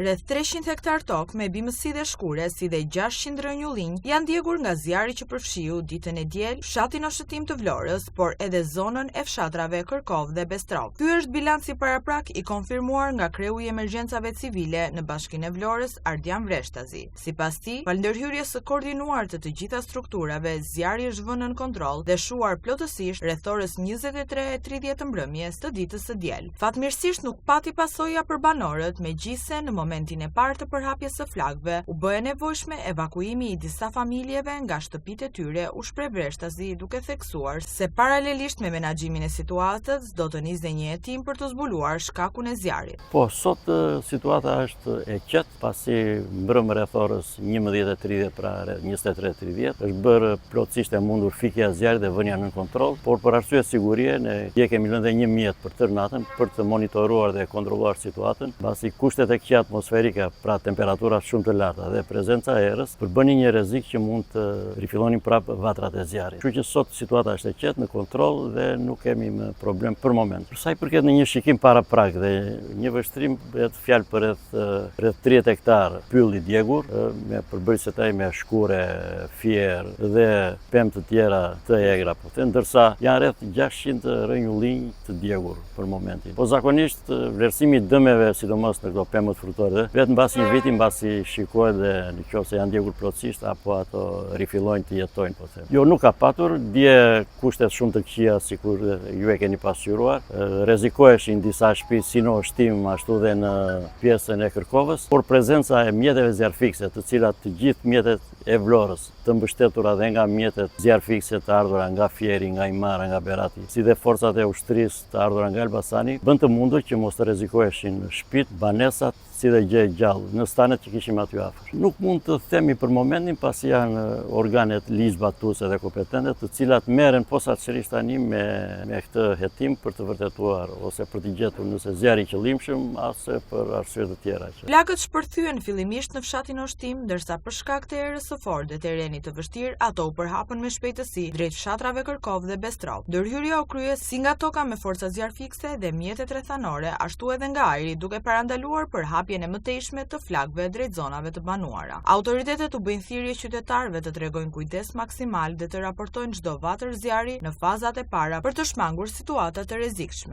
Rreth 300 hektar tokë me bimësi dhe shkure, si dhe 600 rënjullinj, janë djegur nga zjarri që përfshiu ditën e diel fshatin o shëtim të Vlorës, por edhe zonën e fshatrave Kërkov dhe Bestrov. Ky është bilanci paraprak i konfirmuar nga kreu i emergjencave civile në Bashkinë e Vlorës, Ardian Vreshtazi. Sipas tij, falëndërhyrjes së koordinuar të gjitha strukturave, zjarri është vënë në kontroll dhe shuar plotësisht rreth orës 23:30 të mbrëmjes të ditës së diel. Fatmirësisht nuk pati pasoja për banorët, megjithse në momentin e parë të përhapjes së flakëve u bë nevojshme evakuimi i disa familjeve nga shtëpitë e tyre, u shpreh Vreshtazi, duke theksuar se paralelisht me menaxhimin e situatës do të nisë një hetim për të zbuluar shkakun e zjarrit. Po, sot situata është e qetë, pasi mbrëm rreth orës 11:30, pra 23:30, është bërë plotësisht e mundur fikja e zjarrit dhe vënia në kontroll, por për arsye sigurie ne kemi lënë një mjet për tërë natën për të monitoruar dhe kontrolluar situatën, pasi kushtet e këqija atmosferike, pra temperaturat shumë të larta dhe prezenca e erës, përbënin një rrezik që mund të rifillonin prapë vatrat e zjarrit. Kështu që sot situata është e qetë, në kontroll dhe nuk kemi më problem për moment. Për sa i përket në një shikim paraprak dhe një vështrim, bëhet fjalë për rreth 30 hektar pyll i djegur, me përbërësit e me shkure, fier dhe pemë të tjera të egra, ndërsa janë rreth 600 rënjullinj të djegur për momentin. Po zakonisht vlerësimi i dëmeve, sidomos në këto pemët frutore, vetëm mbasi një viti, mbasi shikohet dhe nëse janë djegur plotësisht apo ato rifillojnë të jetojnë, po them. Jo, nuk ka patur, dje kushtet shumë të këqija, sikur ju e keni pasqyruar, rrezikoheshin disa shtëpi si në Shtim, ashtu dhe në pjesën e Kërkovës, por prezenca e mjeteve zjarfikse, të cilat të gjithë mjetet e Vlorës, të mbështetura dhe nga mjetet zjarfikse të ardhura nga Fieri, nga Imara, nga Berati, si dhe forcat e ushtrisë të ardhura nga Elbasani, bën të mundur që mos të rrezikoheshin shtëpitë, banesat, si dhe gjë gjallë në stanet që kishim aty afër. Nuk mund të themi për momentin, pasi janë organet ligjzbatuese dhe kompetente, të cilat merren posaçërisht tani me këtë hetim për të vërtetuar ose për të gjetur nëse zjarri i qëllimshëm ose për arsye të tjera. Plagët shpërthyen fillimisht në fshatin Oshtim, ndërsa për shkak të erës së fortë dhe terrenit të vështirë, ato u përhapën me shpejtësi drejt fshatrave Kërkov dhe Bestrov. Ndërhyrja u kryes si nga toka me forca zjarfikse dhe mjetet rrethanore, ashtu edhe nga ajri, duke parandaluar përhapjen e mëtejshme të flakëve drejt zonave të banuara. Autoritetet u bëjnë thirrje qytetarëve të tregojnë kujdes maksimal dhe të raportojnë çdo vatër zjarri në fazat e para për të shmangur situata të rrezikshme.